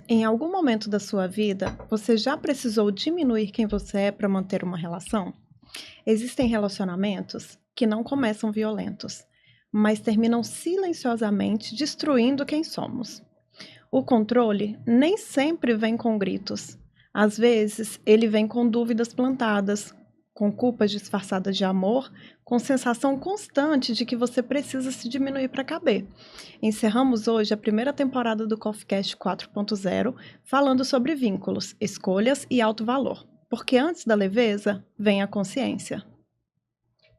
Em algum momento da sua vida, você já precisou diminuir quem você é para manter uma relação? Existem relacionamentos que não começam violentos, mas terminam silenciosamente destruindo quem somos. O controle nem sempre vem com gritos. Às vezes, ele vem com dúvidas plantadas, com culpas disfarçadas de amor, com sensação constante de que você precisa se diminuir para caber. Encerramos hoje a primeira temporada do CoffeeCast 4.0, falando sobre vínculos, escolhas e alto valor. Porque antes da leveza, vem a consciência.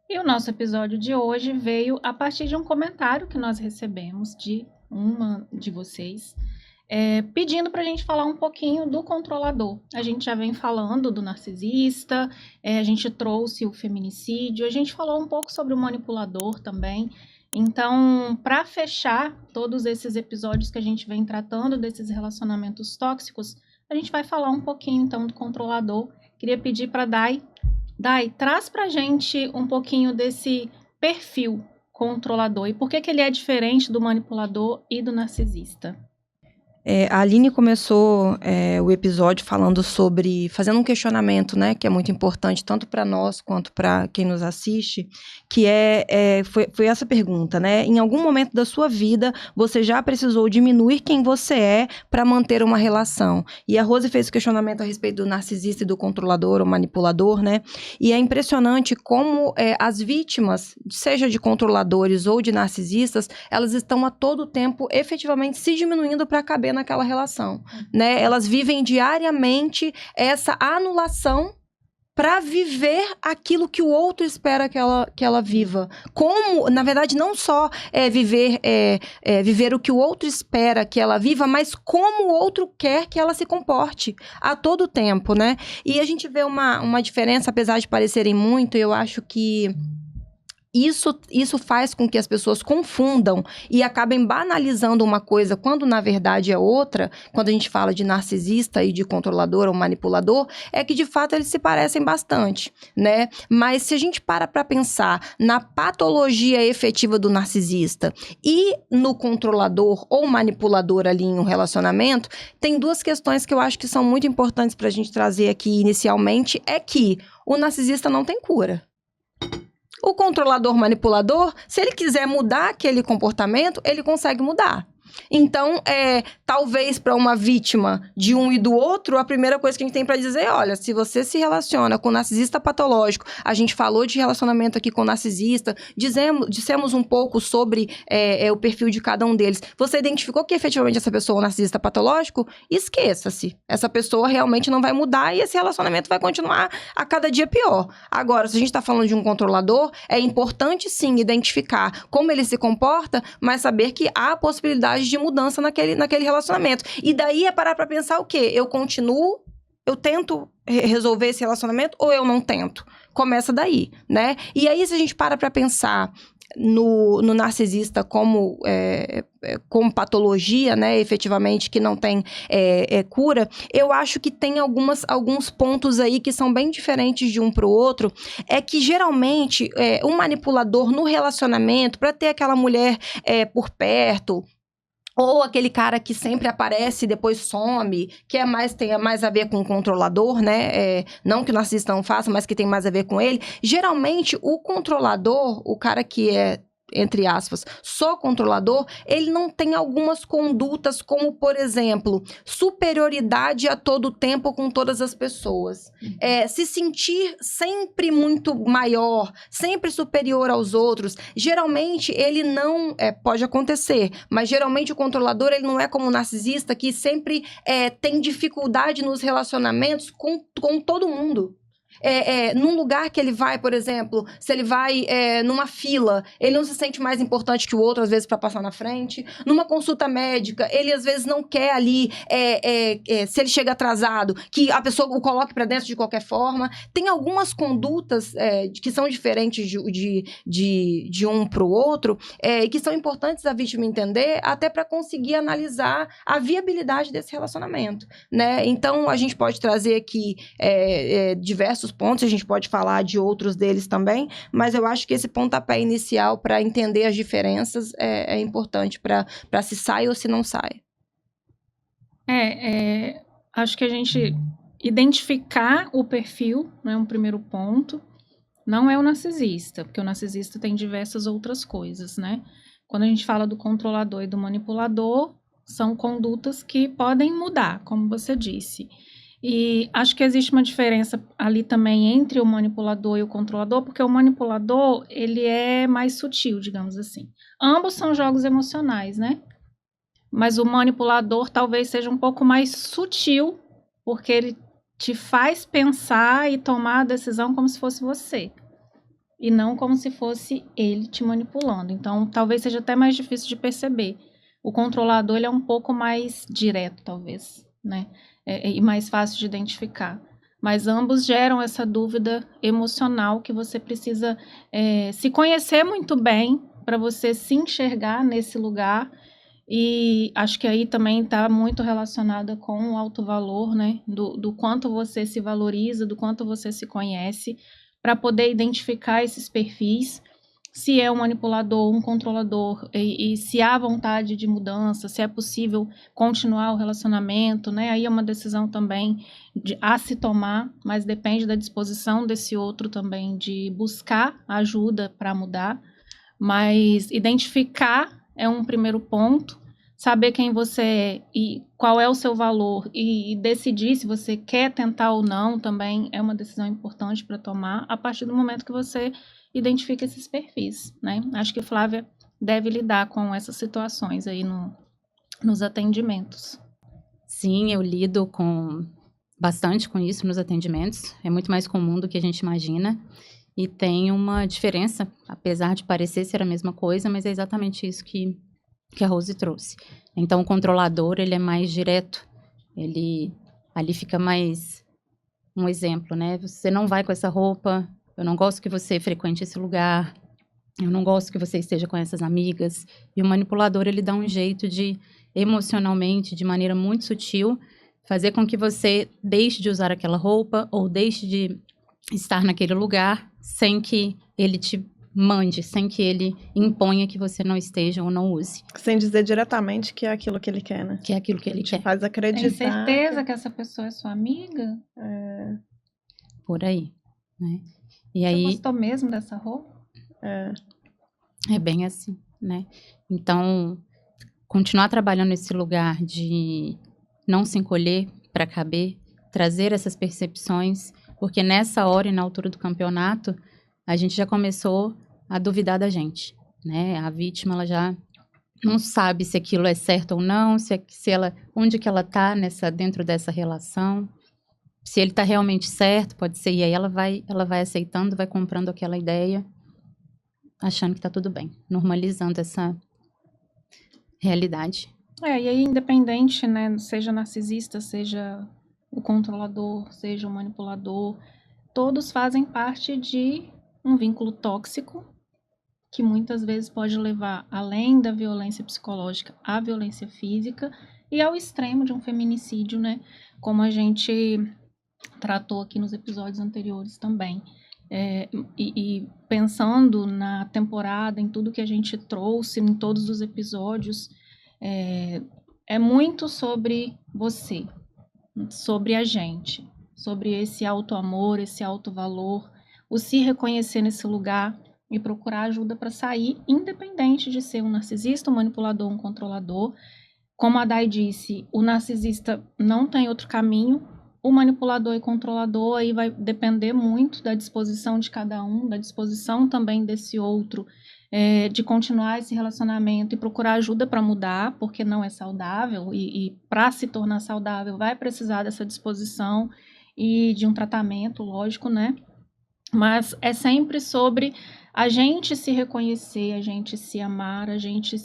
E o nosso episódio de hoje veio a partir de um comentário que nós recebemos de uma de vocês, pedindo para a gente falar um pouquinho do controlador. A gente já vem falando do narcisista, a gente trouxe o feminicídio, a gente falou um pouco sobre o manipulador também. Então, para fechar todos esses episódios que a gente vem tratando desses relacionamentos tóxicos, a gente vai falar um pouquinho então do controlador. Queria pedir para Dai, traz pra gente um pouquinho desse perfil controlador e por que ele é diferente do manipulador e do narcisista. A Aline começou o episódio fazendo um questionamento, né, que é muito importante tanto para nós quanto para quem nos assiste, que foi essa pergunta, né? Em algum momento da sua vida, você já precisou diminuir quem você é para manter uma relação? E a Rose fez o questionamento a respeito do narcisista e do controlador ou manipulador, né? E é impressionante como as vítimas, seja de controladores ou de narcisistas, elas estão a todo tempo efetivamente se diminuindo para caber naquela relação, né? Elas vivem diariamente essa anulação para viver aquilo que o outro espera que ela viva. Como, na verdade, não só viver o que o outro espera que ela viva, mas como o outro quer que ela se comporte a todo tempo, né? E a gente vê uma diferença, apesar de parecerem muito, eu acho que isso faz com que as pessoas confundam e acabem banalizando uma coisa quando na verdade é outra. Quando a gente fala de narcisista e de controlador ou manipulador, é que de fato eles se parecem bastante, né? Mas se a gente para pensar na patologia efetiva do narcisista e no controlador ou manipulador ali em um relacionamento, tem duas questões que eu acho que são muito importantes para a gente trazer aqui inicialmente, é que o narcisista não tem cura. O controlador manipulador, se ele quiser mudar aquele comportamento, ele consegue mudar. Então, talvez para uma vítima de um e do outro, a primeira coisa que a gente tem para dizer é, olha, se você se relaciona com narcisista patológico, a gente falou de relacionamento aqui com narcisista, dissemos um pouco sobre o perfil de cada um deles. Você identificou que efetivamente essa pessoa é um narcisista patológico? Esqueça-se. Essa pessoa realmente não vai mudar e esse relacionamento vai continuar a cada dia pior. Agora, se a gente está falando de um controlador, é importante sim identificar como ele se comporta, mas saber que há possibilidade de mudança naquele relacionamento. E daí é parar pra pensar o quê? Eu tento resolver esse relacionamento ou eu não tento? Começa daí, né? E aí, se a gente para pra pensar no narcisista como patologia, né, efetivamente, que não tem cura, eu acho que tem alguns pontos aí que são bem diferentes de um para o outro, é que geralmente um manipulador no relacionamento, para ter aquela mulher por perto, ou aquele cara que sempre aparece e depois some, que tem mais a ver com o controlador, né? Não que o narcisista não faça, mas que tem mais a ver com ele. Geralmente, o controlador, o cara que é, entre aspas, só controlador, ele não tem algumas condutas como, por exemplo, superioridade a todo tempo com todas as pessoas. Se sentir sempre muito maior, sempre superior aos outros. Geralmente, ele não... pode acontecer, mas geralmente o controlador, ele não é como o narcisista que sempre tem dificuldade nos relacionamentos com todo mundo. Num lugar que ele vai, por exemplo, se ele vai numa fila, ele não se sente mais importante que o outro, às vezes, para passar na frente. Numa consulta médica, ele, às vezes, não quer ali, se ele chega atrasado, que a pessoa o coloque para dentro de qualquer forma. Tem algumas condutas que são diferentes de um para o outro, e que são importantes a vítima entender, até para conseguir analisar a viabilidade desse relacionamento, né? Então, a gente pode trazer aqui diversos pontos, a gente pode falar de outros deles também, mas eu acho que esse pontapé inicial para entender as diferenças é importante para se sai ou se não sai. Acho que a gente identificar o perfil, né, um primeiro ponto, não é o narcisista, porque o narcisista tem diversas outras coisas, né? Quando a gente fala do controlador e do manipulador, são condutas que podem mudar, como você disse. E acho que existe uma diferença ali também entre o manipulador e o controlador, porque o manipulador, ele é mais sutil, digamos assim. Ambos são jogos emocionais, né? Mas o manipulador talvez seja um pouco mais sutil, porque ele te faz pensar e tomar a decisão como se fosse você, e não como se fosse ele te manipulando. Então, talvez seja até mais difícil de perceber. O controlador, ele é um pouco mais direto, talvez, né? E mais fácil de identificar. Mas ambos geram essa dúvida emocional que você precisa se conhecer muito bem para você se enxergar nesse lugar. E acho que aí também está muito relacionada com o alto valor, né? Do quanto você se valoriza, do quanto você se conhece, para poder identificar esses perfis, se é um manipulador, um controlador, e se há vontade de mudança, se é possível continuar o relacionamento, né? Aí é uma decisão também a se tomar, mas depende da disposição desse outro também de buscar ajuda para mudar. Mas identificar é um primeiro ponto, saber quem você é e qual é o seu valor e decidir se você quer tentar ou não também é uma decisão importante para tomar a partir do momento que você identifica esses perfis, né? Acho que Flávia deve lidar com essas situações aí nos atendimentos. Sim, eu lido bastante com isso nos atendimentos, é muito mais comum do que a gente imagina. E tem uma diferença, apesar de parecer ser a mesma coisa, mas é exatamente isso que a Rose trouxe. Então, o controlador, ele é mais direto, ele ali fica mais um exemplo, né? Você não vai com essa roupa, eu não gosto que você frequente esse lugar, eu não gosto que você esteja com essas amigas. E o manipulador, ele dá um jeito de, emocionalmente, de maneira muito sutil, fazer com que você deixe de usar aquela roupa ou deixe de estar naquele lugar sem que ele te mande, sem que ele imponha que você não esteja ou não use. Sem dizer diretamente que é aquilo que ele quer, né? Que é aquilo que ele quer. Faz acreditar. Tem certeza que essa pessoa é sua amiga? Por aí, né? E Você aí gostou mesmo dessa roupa? é bem assim, né? Então, continuar trabalhando nesse lugar de não se encolher para caber, trazer essas percepções, porque nessa hora e na altura do campeonato, a gente já começou a duvidar da gente, né? A vítima, ela já não sabe se aquilo é certo ou não, se ela, onde que ela tá dentro dessa relação, se ele tá realmente certo, pode ser, e aí ela vai aceitando, vai comprando aquela ideia, achando que tá tudo bem, normalizando essa realidade. E aí, independente, né, seja narcisista, seja o controlador, seja o manipulador, todos fazem parte de um vínculo tóxico que muitas vezes pode levar, além da violência psicológica, à violência física e ao extremo de um feminicídio, né? Como a gente tratou aqui nos episódios anteriores também. E pensando na temporada, em tudo que a gente trouxe, em todos os episódios, é muito sobre você, sobre a gente, sobre esse auto-amor, esse auto-valor, o se reconhecer nesse lugar e procurar ajuda para sair, independente de ser um narcisista, um manipulador, um controlador. Como a Dai disse, o narcisista não tem outro caminho, o manipulador e controlador aí vai depender muito da disposição de cada um, da disposição também desse outro, de continuar esse relacionamento e procurar ajuda para mudar, porque não é saudável, e para se tornar saudável vai precisar dessa disposição e de um tratamento, lógico, né? Mas é sempre sobre a gente se reconhecer, a gente se amar, a gente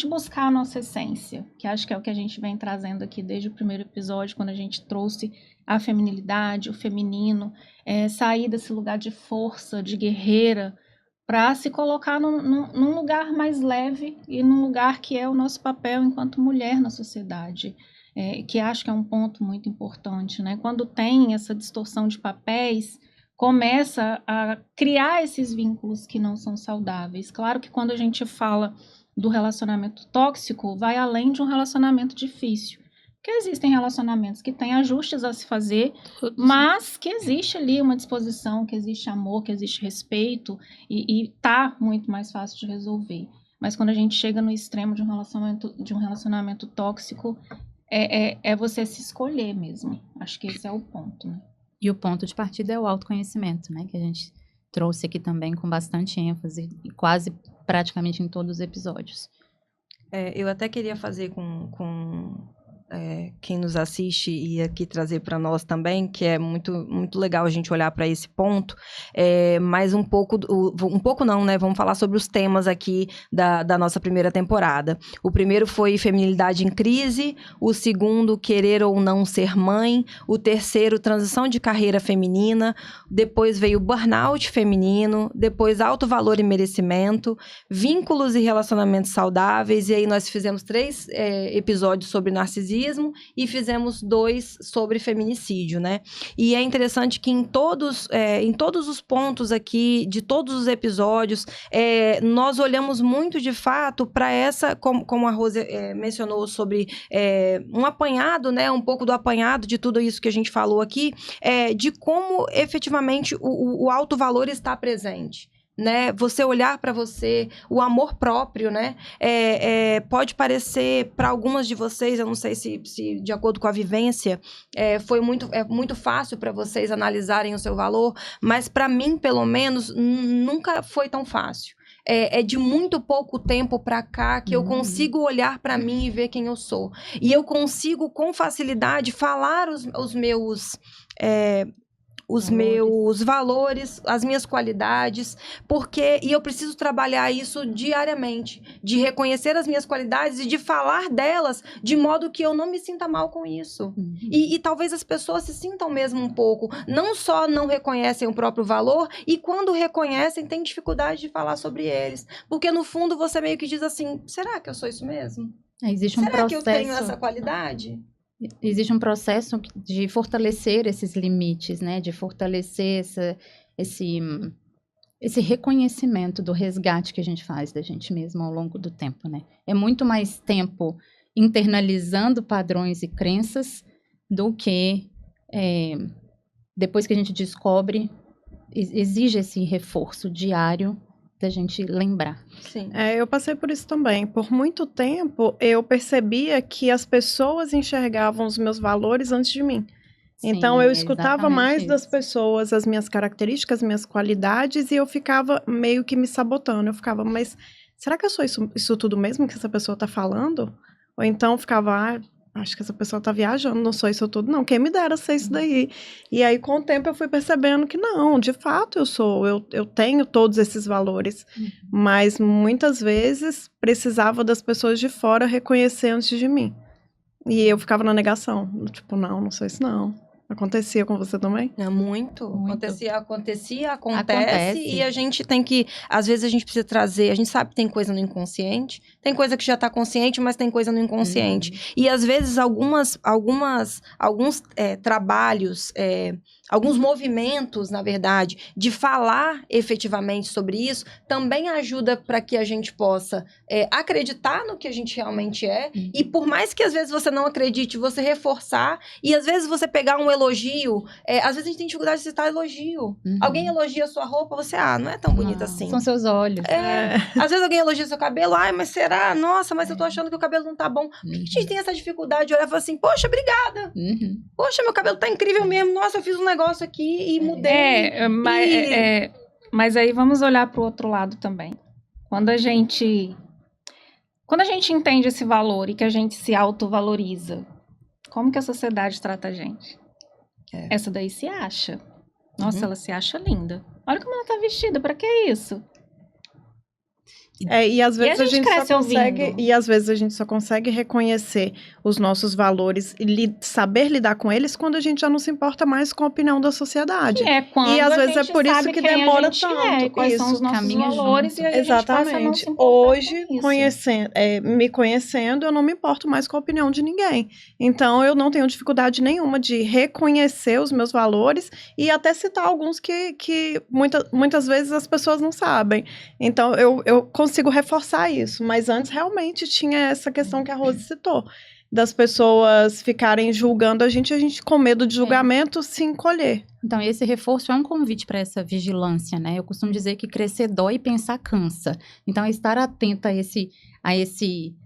buscar a nossa essência, que acho que é o que a gente vem trazendo aqui desde o primeiro episódio, quando a gente trouxe a feminilidade, o feminino, sair desse lugar de força, de guerreira, para se colocar num lugar mais leve e num lugar que é o nosso papel enquanto mulher na sociedade. Que acho que é um ponto muito importante, né? Quando tem essa distorção de papéis, começa a criar esses vínculos que não são saudáveis. Claro que quando a gente fala do relacionamento tóxico vai além de um relacionamento difícil. Porque existem relacionamentos que têm ajustes a se fazer, mas que existe ali uma disposição, que existe amor, que existe respeito, e tá muito mais fácil de resolver. Mas quando a gente chega no extremo de um relacionamento tóxico, é você se escolher mesmo. Acho que esse é o ponto, né? E o ponto de partida é o autoconhecimento, né? Que a gente trouxe aqui também com bastante ênfase, quase praticamente em todos os episódios. Eu até queria fazer com quem nos assiste e aqui trazer para nós também, que é muito, muito legal a gente olhar para esse ponto, mas um pouco não, né? Vamos falar sobre os temas aqui da nossa primeira temporada. O primeiro foi feminilidade em crise, o segundo, querer ou não ser mãe, o terceiro, transição de carreira feminina, depois veio burnout feminino, depois alto valor e merecimento, vínculos e relacionamentos saudáveis, e aí nós fizemos 3 episódios sobre narcisismo, e fizemos 2 sobre feminicídio, né? E é interessante que em todos os pontos aqui, de todos os episódios, nós olhamos muito, de fato, para essa, como a Rose mencionou, sobre um apanhado, né? Um pouco do apanhado de tudo isso que a gente falou aqui, de como efetivamente o alto valor está presente. Né? Você olhar para você, o amor próprio, né? Pode parecer para algumas de vocês, eu não sei se de acordo com a vivência, foi muito fácil para vocês analisarem o seu valor, mas para mim, pelo menos, nunca foi tão fácil. É de muito pouco tempo para cá que eu consigo olhar para mim e ver quem eu sou. E eu consigo, com facilidade, falar os meus valores, as minhas qualidades, e eu preciso trabalhar isso diariamente, de reconhecer as minhas qualidades e de falar delas de modo que eu não me sinta mal com isso. E talvez as pessoas se sintam mesmo um pouco, não só não reconhecem o próprio valor, e quando reconhecem, têm dificuldade de falar sobre eles. Porque no fundo você meio que diz assim, será que eu sou isso mesmo? Existe um será processo... que eu tenho essa qualidade? Existe um processo de fortalecer esses limites, né? De fortalecer esse reconhecimento do resgate que a gente faz da gente mesmo ao longo do tempo, né? É muito mais tempo internalizando padrões e crenças do que depois que a gente descobre, exige esse reforço diário da gente lembrar. Sim. Eu passei por isso também. Por muito tempo, eu percebia que as pessoas enxergavam os meus valores antes de mim. Sim, Então, eu escutava mais isso. das pessoas as minhas características, minhas qualidades, e eu ficava meio que me sabotando. Eu ficava, mas será que eu sou isso tudo mesmo que essa pessoa tá falando? Ou então ficava, acho que essa pessoa tá viajando, não sou isso tudo, não. Quem me dera ser isso daí? E aí, com o tempo, eu fui percebendo que não, de fato eu tenho todos esses valores. Mas, muitas vezes, precisava das pessoas de fora reconhecer antes de mim. E eu ficava na negação. Tipo, não sou isso não. Acontecia com você também? Muito. Acontecia, acontece. Acontece. E a gente tem que... Às vezes a gente precisa trazer... A gente sabe que tem coisa no inconsciente. Tem coisa que já tá consciente, mas tem coisa no inconsciente. E às vezes alguns trabalhos... alguns movimentos, na verdade, de falar efetivamente sobre isso, também ajuda para que a gente possa acreditar no que a gente realmente é. E por mais que às vezes você não acredite, você reforçar. E às vezes você pegar um elogio. Às vezes a gente tem dificuldade de citar elogio. Alguém elogia a sua roupa, você, não é tão bonita assim. São seus olhos. Às vezes alguém elogia seu cabelo, mas será? Nossa, mas eu tô achando que o cabelo não tá bom. Por que a gente tem essa dificuldade de olhar e falar assim, poxa, obrigada. Poxa, meu cabelo tá incrível mesmo. Nossa, eu fiz um negócio aqui e mudei. Mas aí vamos olhar pro outro lado também. Quando a gente entende esse valor e que a gente se autovaloriza, como que a sociedade trata a gente? Essa daí se acha. Nossa, ela se acha linda. Olha como ela tá vestida, pra que isso? E às vezes a gente às vezes a gente só consegue reconhecer os nossos valores e saber lidar com eles quando a gente já não se importa mais com a opinião da sociedade. E às vezes é por isso que demora tanto. Quais são os nossos valores junto. E a gente passa a não se importar Hoje, com isso. me conhecendo, eu não me importo mais com a opinião de ninguém. Então, eu não tenho dificuldade nenhuma de reconhecer os meus valores e até citar alguns que muitas vezes as pessoas não sabem. Então, eu consigo consigo reforçar isso. Mas antes, realmente, tinha essa questão que a Rose citou. Das pessoas ficarem julgando a gente com medo de julgamento se encolher. Então, esse reforço é um convite para essa vigilância, né? Eu costumo dizer que crescer dói e pensar cansa. Então, é estar atenta a esse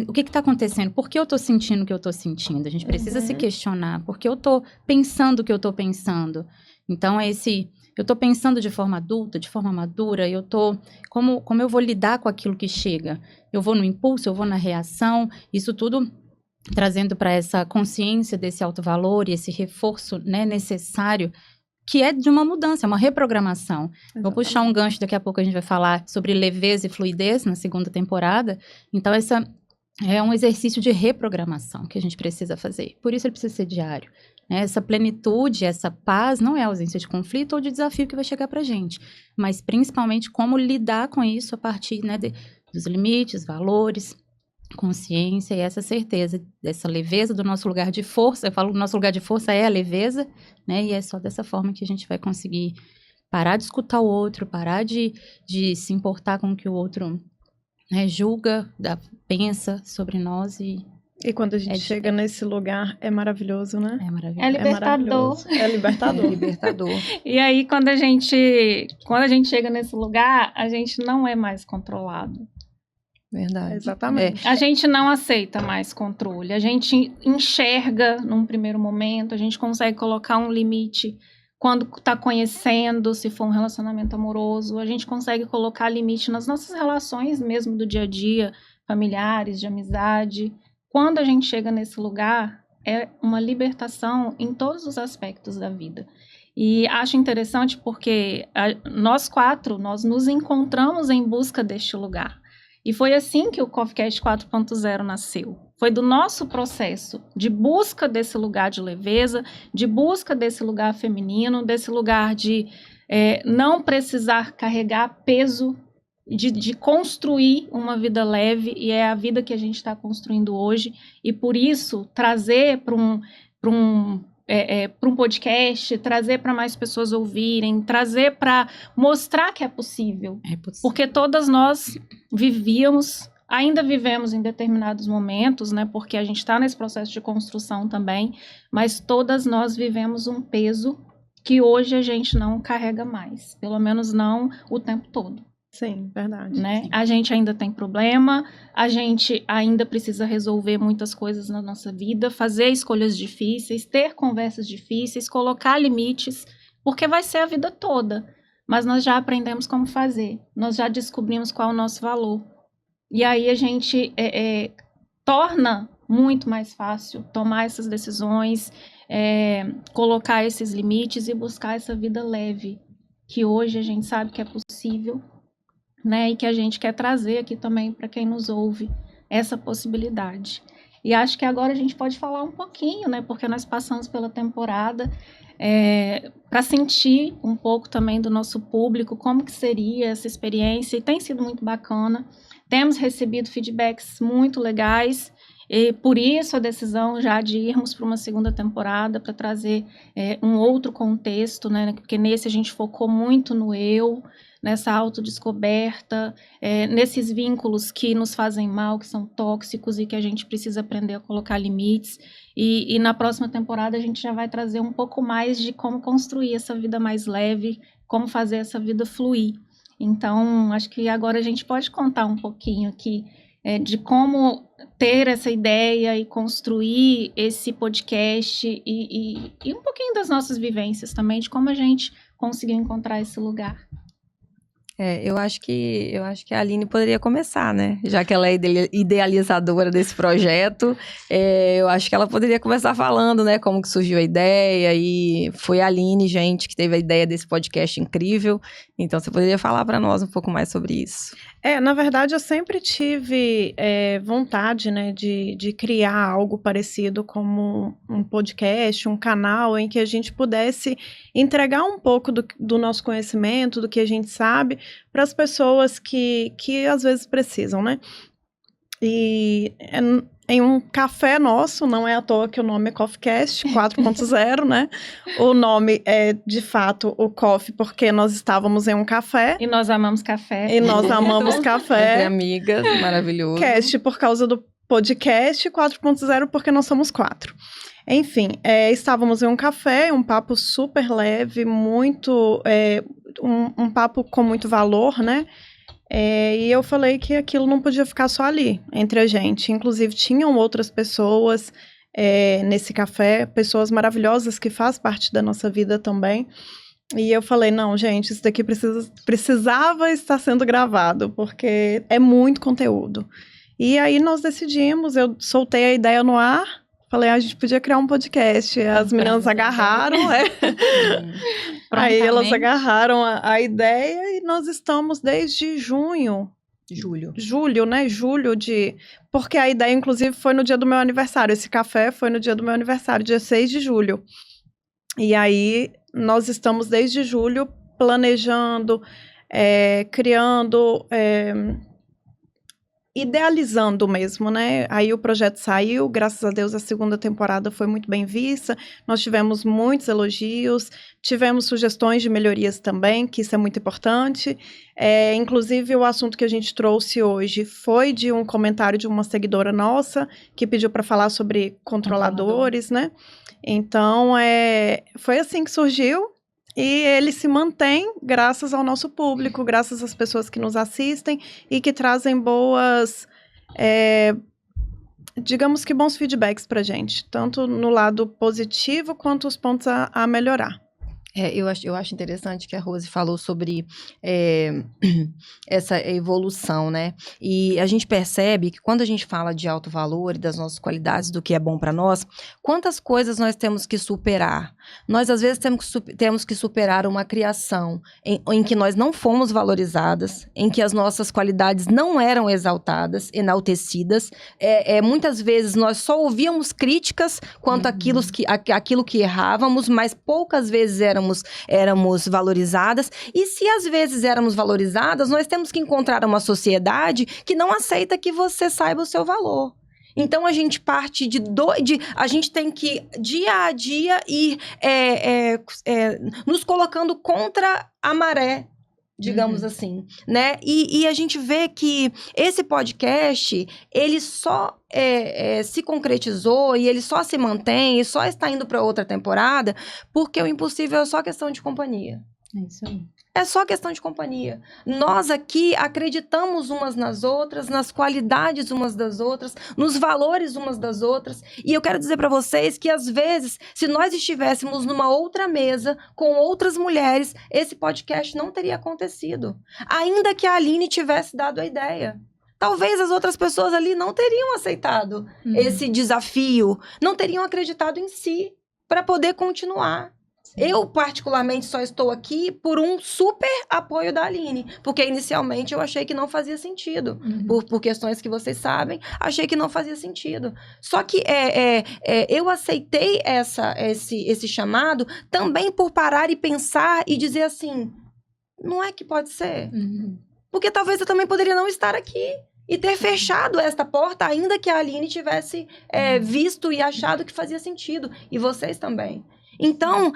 o que está acontecendo? Por que eu estou sentindo o que eu estou sentindo? A gente precisa se questionar. Por que eu estou pensando o que eu estou pensando? Então, eu estou pensando de forma adulta, de forma madura, como eu vou lidar com aquilo que chega? Eu vou no impulso, eu vou na reação, isso tudo trazendo para essa consciência desse alto valor e esse reforço, né, necessário, que é de uma mudança, é uma reprogramação. Exatamente. Vou puxar um gancho, daqui a pouco a gente vai falar sobre leveza e fluidez na segunda temporada. Então, essa é um exercício de reprogramação que a gente precisa fazer. Por isso ele precisa ser diário. Né? Essa plenitude, essa paz não é a ausência de conflito ou de desafio que vai chegar para a gente, mas principalmente como lidar com isso a partir, né, dos limites, valores, consciência e essa certeza, dessa leveza do nosso lugar de força. Eu falo que o nosso lugar de força é a leveza, né? E é só dessa forma que a gente vai conseguir parar de escutar o outro, parar de se importar com o que o outro, né, julga, pensa sobre nós e quando a gente chega nesse lugar, é maravilhoso, né? É maravilhoso. É libertador. É libertador. É libertador. E aí, quando a gente chega nesse lugar, a gente não é mais controlado. Verdade. Exatamente. A gente não aceita mais controle. A gente enxerga num primeiro momento, a gente consegue colocar um limite quando está conhecendo, se for um relacionamento amoroso, a gente consegue colocar limite nas nossas relações mesmo do dia a dia, familiares, de amizade. Quando a gente chega nesse lugar, é uma libertação em todos os aspectos da vida. E acho interessante porque nós quatro, nós nos encontramos em busca deste lugar. E foi assim que o CoffeeCast 4.0 nasceu. Foi do nosso processo de busca desse lugar de leveza, de busca desse lugar feminino, desse lugar de não precisar carregar peso, de construir uma vida leve, e é a vida que a gente está construindo hoje. E por isso, trazer para um podcast, trazer para mais pessoas ouvirem, trazer para mostrar que é possível. É possível. Porque todas nós ainda vivemos em determinados momentos, né? Porque a gente está nesse processo de construção também, mas todas nós vivemos um peso que hoje a gente não carrega mais, pelo menos não o tempo todo. Sim, verdade. Né? Sim. A gente ainda tem problema, a gente ainda precisa resolver muitas coisas na nossa vida, fazer escolhas difíceis, ter conversas difíceis, colocar limites, porque vai ser a vida toda. Mas nós já aprendemos como fazer, nós já descobrimos qual é o nosso valor. E aí a gente torna muito mais fácil tomar essas decisões, colocar esses limites e buscar essa vida leve, que hoje a gente sabe que é possível, né, e que a gente quer trazer aqui também para quem nos ouve essa possibilidade. E acho que agora a gente pode falar um pouquinho, né, porque nós passamos pela temporada, para sentir um pouco também do nosso público, como que seria essa experiência, e tem sido muito bacana. Temos recebido feedbacks muito legais, e por isso a decisão já de irmos para uma segunda temporada, para trazer um outro contexto, né, porque nesse a gente focou muito no eu, nessa autodescoberta, nesses vínculos que nos fazem mal, que são tóxicos e que a gente precisa aprender a colocar limites. E na próxima temporada a gente já vai trazer um pouco mais de como construir essa vida mais leve, como fazer essa vida fluir. Então, acho que agora a gente pode contar um pouquinho aqui de como ter essa ideia e construir esse podcast e um pouquinho das nossas vivências também, de como a gente conseguiu encontrar esse lugar. Eu acho que a Aline poderia começar, né? Já que ela é idealizadora desse projeto, eu acho que ela poderia começar falando, né? Como que surgiu a ideia, e foi a Aline, gente, que teve a ideia desse podcast incrível. Então, você poderia falar para nós um pouco mais sobre isso? Na verdade, eu sempre tive vontade, né, de criar algo parecido como um podcast, um canal em que a gente pudesse entregar um pouco do nosso conhecimento, do que a gente sabe, para as pessoas que às vezes precisam, né? E em um café nosso, não é à toa que o nome é CoffeeCast 4.0, né? O nome é, de fato, o Coffee, porque nós estávamos em um café. E nós amamos café. E nós amamos Entre café. amigas, maravilhoso. Cast por causa do podcast, 4.0 porque nós somos 4. Enfim, estávamos em um café, um papo super leve, muito... um papo com muito valor, né? E eu falei que aquilo não podia ficar só ali, entre a gente. Inclusive, tinham outras pessoas nesse café, pessoas maravilhosas que fazem parte da nossa vida também. E eu falei, não, gente, isso daqui precisava estar sendo gravado, porque é muito conteúdo. E aí nós decidimos, eu soltei a ideia no ar, falei, a gente podia criar um podcast. As meninas agarraram, Aí elas agarraram a ideia e nós estamos desde julho, né? Porque a ideia, inclusive, foi no dia do meu aniversário. Esse café foi no dia do meu aniversário, dia 6 de julho. E aí, nós estamos desde julho planejando, criando, idealizando mesmo, né? Aí o projeto saiu, graças a Deus a segunda temporada foi muito bem vista, nós tivemos muitos elogios, tivemos sugestões de melhorias também, que isso é muito importante. Inclusive o assunto que a gente trouxe hoje foi de um comentário de uma seguidora nossa, que pediu para falar sobre controladores, né? Então, foi assim que surgiu. E ele se mantém graças ao nosso público, graças às pessoas que nos assistem e que trazem boas, digamos que bons feedbacks pra gente, tanto no lado positivo quanto os pontos a melhorar. Eu acho interessante que a Rose falou sobre essa evolução, né? E a gente percebe que quando a gente fala de alto valor e das nossas qualidades, do que é bom para nós, quantas coisas nós temos que superar? Nós, às vezes, temos que superar uma criação em que nós não fomos valorizadas, em que as nossas qualidades não eram exaltadas, enaltecidas. Muitas vezes nós só ouvíamos críticas quanto àquilo que errávamos, mas poucas vezes éramos valorizadas. E se às vezes éramos valorizadas, nós temos que encontrar uma sociedade que não aceita que você saiba o seu valor. Então, a gente parte a gente tem que, dia a dia, ir nos colocando contra a maré, digamos assim, né? E a gente vê que esse podcast, ele só se concretizou e ele só se mantém e só está indo para outra temporada porque o impossível é só questão de companhia. É isso aí. É só questão de companhia. Nós aqui acreditamos umas nas outras, nas qualidades umas das outras, nos valores umas das outras. E eu quero dizer para vocês que, às vezes, se nós estivéssemos numa outra mesa com outras mulheres, esse podcast não teria acontecido. Ainda que a Aline tivesse dado a ideia. Talvez as outras pessoas ali não teriam aceitado esse desafio, não teriam acreditado em si para poder continuar. Eu, particularmente, só estou aqui por um super apoio da Aline, porque inicialmente eu achei que não fazia sentido. Por questões que vocês sabem, achei que não fazia sentido. Só que eu aceitei esse chamado também por parar e pensar e dizer assim, não é que pode ser? Porque talvez eu também poderia não estar aqui e ter fechado esta porta, ainda que a Aline tivesse visto e achado que fazia sentido. E vocês também. Então,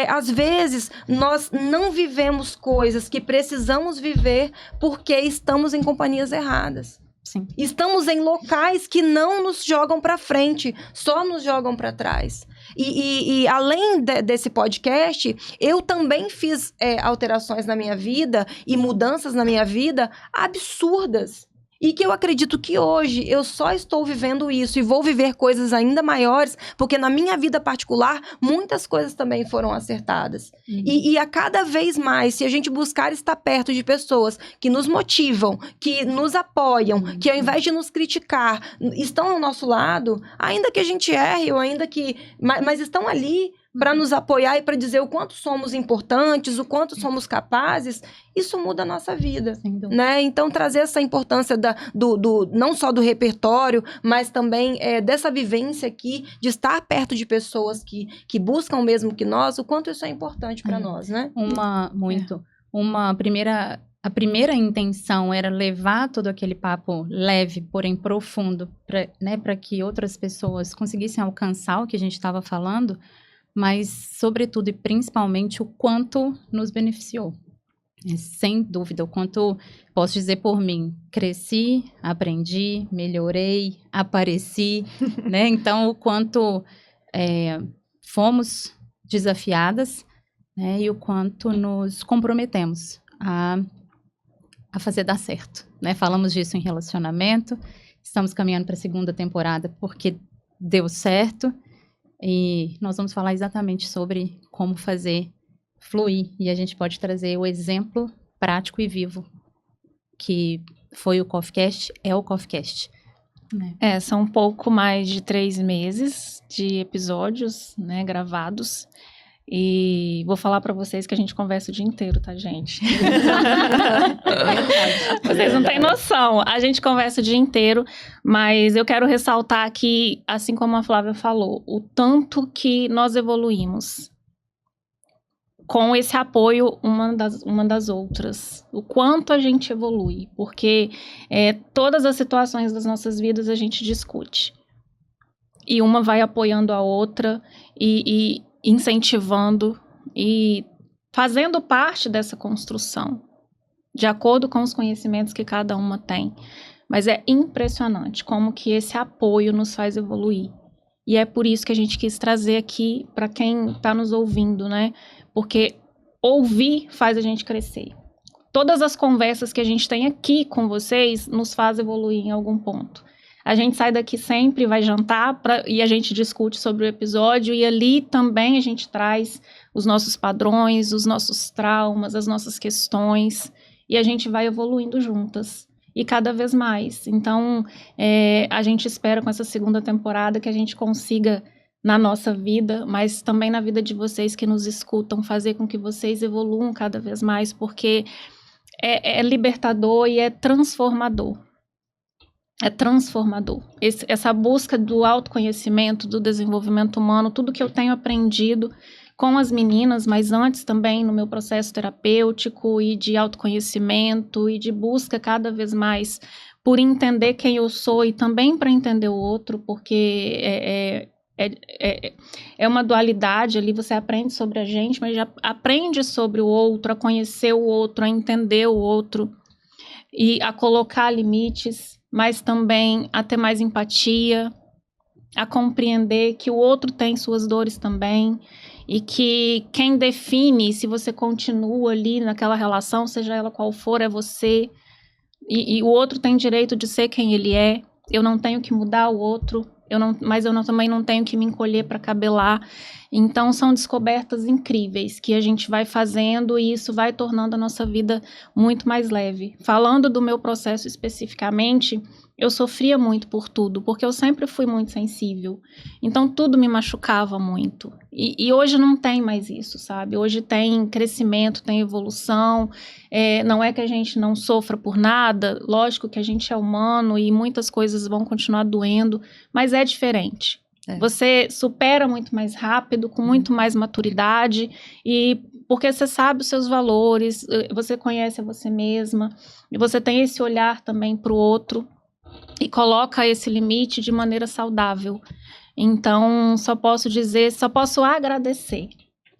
às vezes, nós não vivemos coisas que precisamos viver porque estamos em companhias erradas. Sim. Estamos em locais que não nos jogam para frente, só nos jogam para trás. E além desse podcast, eu também fiz alterações na minha vida e mudanças na minha vida absurdas. E que eu acredito que hoje eu só estou vivendo isso e vou viver coisas ainda maiores, porque na minha vida particular, muitas coisas também foram acertadas. E a cada vez mais, se a gente buscar estar perto de pessoas que nos motivam, que nos apoiam, que ao invés de nos criticar, estão ao nosso lado, ainda que a gente erre, ou ainda que... Mas estão ali para nos apoiar e para dizer o quanto somos importantes, o quanto somos capazes, isso muda a nossa vida, né? Então, trazer essa importância não só do repertório, mas também dessa vivência aqui, de estar perto de pessoas que buscam o mesmo que nós, o quanto isso é importante para nós, né? Uma primeira a primeira intenção era levar todo aquele papo leve, porém profundo, para que outras pessoas conseguissem alcançar o que a gente estava falando, mas, sobretudo e principalmente, o quanto nos beneficiou. Sem dúvida, o quanto, posso dizer por mim, cresci, aprendi, melhorei, apareci, né? Então, o quanto fomos desafiadas, né? E o quanto nos comprometemos a fazer dar certo, né? Falamos disso em relacionamento, estamos caminhando para a 2ª temporada porque deu certo, e nós vamos falar exatamente sobre como fazer fluir, e a gente pode trazer o exemplo prático e vivo, que foi o CoffeeCast, é o CoffeeCast. Né? São um pouco mais de 3 meses de episódios, né, gravados. E vou falar pra vocês que a gente conversa o dia inteiro, tá, gente? Vocês não têm noção. A gente conversa o dia inteiro, mas eu quero ressaltar aqui, assim como a Flávia falou, o tanto que nós evoluímos com esse apoio uma das outras. O quanto a gente evolui, porque todas as situações das nossas vidas a gente discute. E uma vai apoiando a outra e incentivando e fazendo parte dessa construção, de acordo com os conhecimentos que cada uma tem. Mas é impressionante como que esse apoio nos faz evoluir. E é por isso que a gente quis trazer aqui para quem está nos ouvindo, né? Porque ouvir faz a gente crescer. Todas as conversas que a gente tem aqui com vocês nos faz evoluir em algum ponto. A gente sai daqui sempre, vai jantar e a gente discute sobre o episódio, e ali também a gente traz os nossos padrões, os nossos traumas, as nossas questões, e a gente vai evoluindo juntas, e cada vez mais. Então, a gente espera com essa 2ª temporada que a gente consiga, na nossa vida, mas também na vida de vocês que nos escutam, fazer com que vocês evoluam cada vez mais, porque é libertador e é transformador. É transformador. Essa busca do autoconhecimento, do desenvolvimento humano, tudo que eu tenho aprendido com as meninas, mas antes também no meu processo terapêutico e de autoconhecimento e de busca cada vez mais por entender quem eu sou e também para entender o outro, porque é uma dualidade ali, você aprende sobre a gente, mas já aprende sobre o outro, a conhecer o outro, a entender o outro e a colocar limites, mas também a ter mais empatia, a compreender que o outro tem suas dores também, e que quem define se você continua ali naquela relação, seja ela qual for, é você, e o outro tem direito de ser quem ele é. Eu não tenho que mudar o outro, mas eu também não tenho que me encolher para cabelar. Então, são descobertas incríveis que a gente vai fazendo, e isso vai tornando a nossa vida muito mais leve. Falando do meu processo especificamente, eu sofria muito por tudo, porque eu sempre fui muito sensível. Então, tudo me machucava muito. E hoje não tem mais isso, sabe? Hoje tem crescimento, tem evolução. Não é que a gente não sofra por nada. Lógico que a gente é humano e muitas coisas vão continuar doendo, mas é diferente. Você supera muito mais rápido, com muito mais maturidade, e porque você sabe os seus valores, você conhece a você mesma, e você tem esse olhar também para o outro, e coloca esse limite de maneira saudável. Então, só posso agradecer.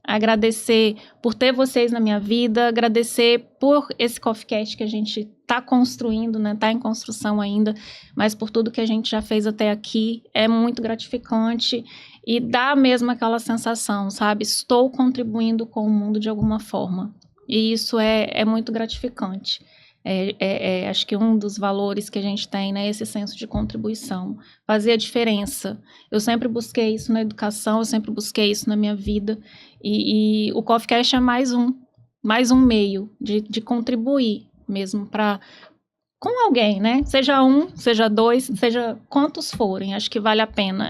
Agradecer por ter vocês na minha vida, agradecer por esse CoffeeCast que a gente está construindo, né? Está em construção ainda, mas por tudo que a gente já fez até aqui, é muito gratificante e dá mesmo aquela sensação, sabe? Estou contribuindo com o mundo de alguma forma, e isso é muito gratificante. Acho que um dos valores que a gente tem, né, é esse senso de contribuição, fazer a diferença. Eu sempre busquei isso na educação, eu sempre busquei isso na minha vida, e o CoffeeCast é mais um meio de contribuir mesmo com alguém, né? Seja um, seja dois, seja quantos forem, acho que vale a pena.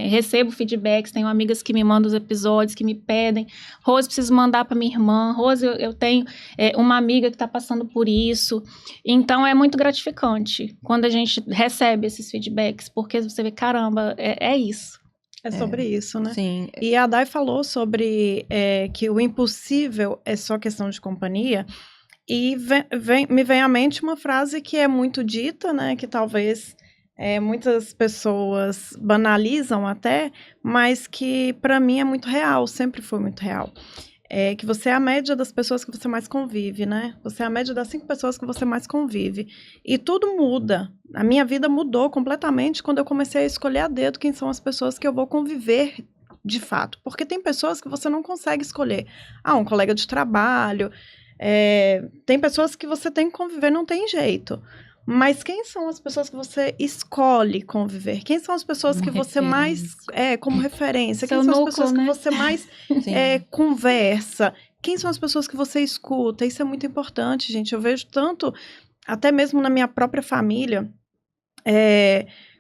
Recebo feedbacks, tenho amigas que me mandam os episódios, que me pedem. Rose, preciso mandar para minha irmã. Rose, eu tenho uma amiga que está passando por isso. Então, é muito gratificante quando a gente recebe esses feedbacks, porque você vê, caramba, é isso. É sobre isso, né? Sim. E a Day falou sobre que o impossível é só questão de companhia. E me vem à mente uma frase que é muito dita, né? Que talvez muitas pessoas banalizam até, mas que para mim é muito real, sempre foi muito real. É que você é a média das pessoas que você mais convive, né? Você é a média das 5 pessoas que você mais convive. E tudo muda. A minha vida mudou completamente quando eu comecei a escolher a dedo quem são as pessoas que eu vou conviver de fato. Porque tem pessoas que você não consegue escolher. Um colega de trabalho. Tem pessoas que você tem que conviver, não tem jeito. Mas quem são as pessoas que você escolhe conviver? Quem são as pessoas Como que você mais... como referência. Seu Quem são as núcleo, pessoas né? que você mais conversa? Quem são as pessoas que você escuta? Isso é muito importante, gente. Eu vejo tanto, até mesmo na minha própria família,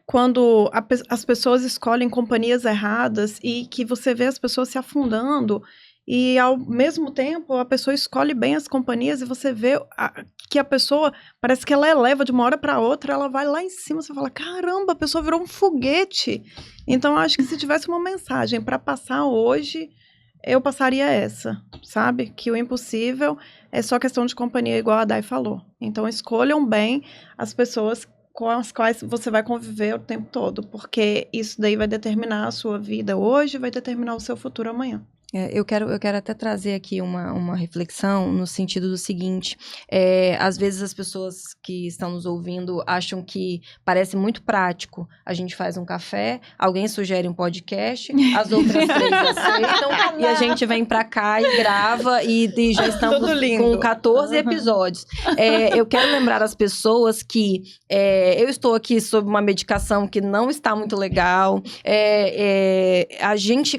quando as pessoas escolhem companhias erradas e que você vê as pessoas se afundando... E, ao mesmo tempo, a pessoa escolhe bem as companhias e você vê que a pessoa, parece que ela eleva de uma hora para outra, ela vai lá em cima, você fala, caramba, a pessoa virou um foguete. Então, eu acho que se tivesse uma mensagem para passar hoje, eu passaria essa, sabe? Que o impossível é só questão de companhia, igual a Day falou. Então, escolham bem as pessoas com as quais você vai conviver o tempo todo, porque isso daí vai determinar a sua vida hoje, vai determinar o seu futuro amanhã. Eu quero até trazer aqui uma reflexão no sentido do seguinte, às vezes as pessoas que estão nos ouvindo acham que parece muito prático, a gente faz um café, alguém sugere um podcast, as outras 3 aceitam, e a gente vem pra cá e grava, e já estamos com 14 episódios. Eu quero lembrar as pessoas que eu estou aqui sob uma medicação que não está muito legal,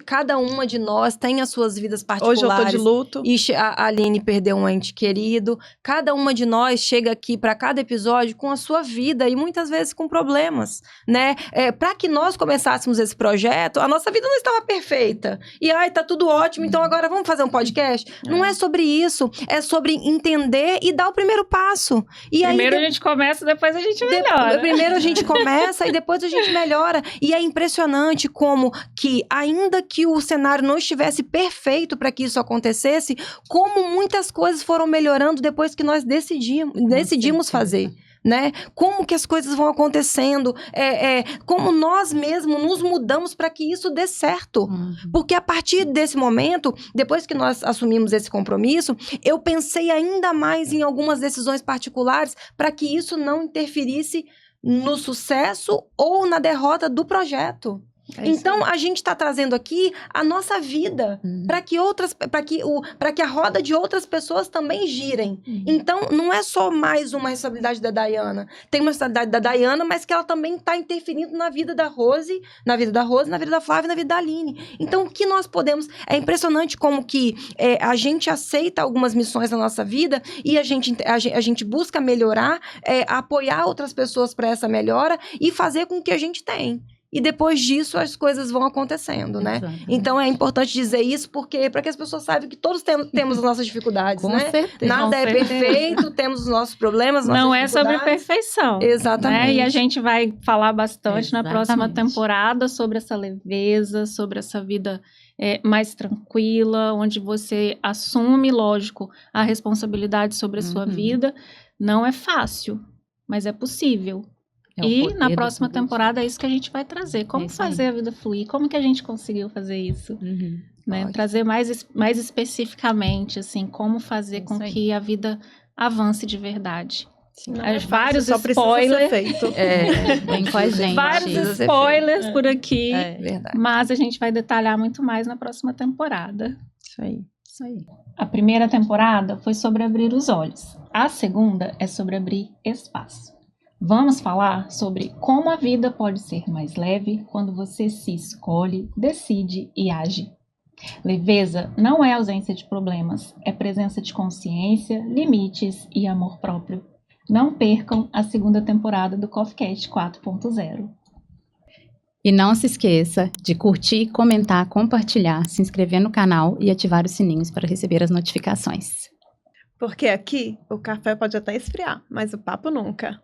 cada uma de nós tem as suas vidas particulares. Hoje eu tô de luto. E a Aline perdeu um ente querido. Cada uma de nós chega aqui para cada episódio com a sua vida e muitas vezes com problemas, né? Para que nós começássemos esse projeto, a nossa vida não estava perfeita. E, tá tudo ótimo, então agora vamos fazer um podcast? Não é sobre isso. É sobre entender e dar o primeiro passo. E primeiro a gente começa, depois a gente melhora. Primeiro a gente começa e depois a gente melhora. E é impressionante como que, ainda que o cenário não estivesse perfeito para que isso acontecesse, como muitas coisas foram melhorando depois que nós decidimos fazer. Né? Como que as coisas vão acontecendo, como nós mesmos nos mudamos para que isso dê certo. Porque a partir desse momento, depois que nós assumimos esse compromisso, eu pensei ainda mais em algumas decisões particulares para que isso não interferisse no sucesso ou na derrota do projeto. Então, a gente está trazendo aqui a nossa vida para que a roda de outras pessoas também girem. Então, não é só mais uma responsabilidade da Dayana. Tem uma responsabilidade da Dayana, mas que ela também está interferindo na vida da Rose, na vida da Flávia e na vida da Aline. Então, o que nós podemos... É impressionante como que a gente aceita algumas missões na nossa vida e a gente busca melhorar, apoiar outras pessoas para essa melhora e fazer com o que a gente tem. E depois disso, as coisas vão acontecendo, né? Exatamente. Então, é importante dizer isso, porque para que as pessoas saibam que todos temos as nossas dificuldades, com né? certeza. Nada é perfeito, temos os nossos problemas, nossas não é sobre perfeição. Exatamente. Né? E a gente vai falar bastante na próxima temporada sobre essa leveza, sobre essa vida mais tranquila, onde você assume, lógico, a responsabilidade sobre a sua vida. Não é fácil, mas é possível. E na próxima temporada é isso que a gente vai trazer. Como fazer a vida fluir? Como que a gente conseguiu fazer isso? Né? Trazer mais especificamente, assim, como fazer com que a vida avance de verdade. Vários spoilers. Vem com a gente. Vários spoilers por aqui. Verdade. Mas a gente vai detalhar muito mais na próxima temporada. Isso aí. A primeira temporada foi sobre abrir os olhos. A segunda é sobre abrir espaço. Vamos falar sobre como a vida pode ser mais leve quando você se escolhe, decide e age. Leveza não é ausência de problemas, é presença de consciência, limites e amor próprio. Não percam a segunda temporada do CoffeeCast 4.0. E não se esqueça de curtir, comentar, compartilhar, se inscrever no canal e ativar os sininhos para receber as notificações. Porque aqui o café pode até esfriar, mas o papo nunca.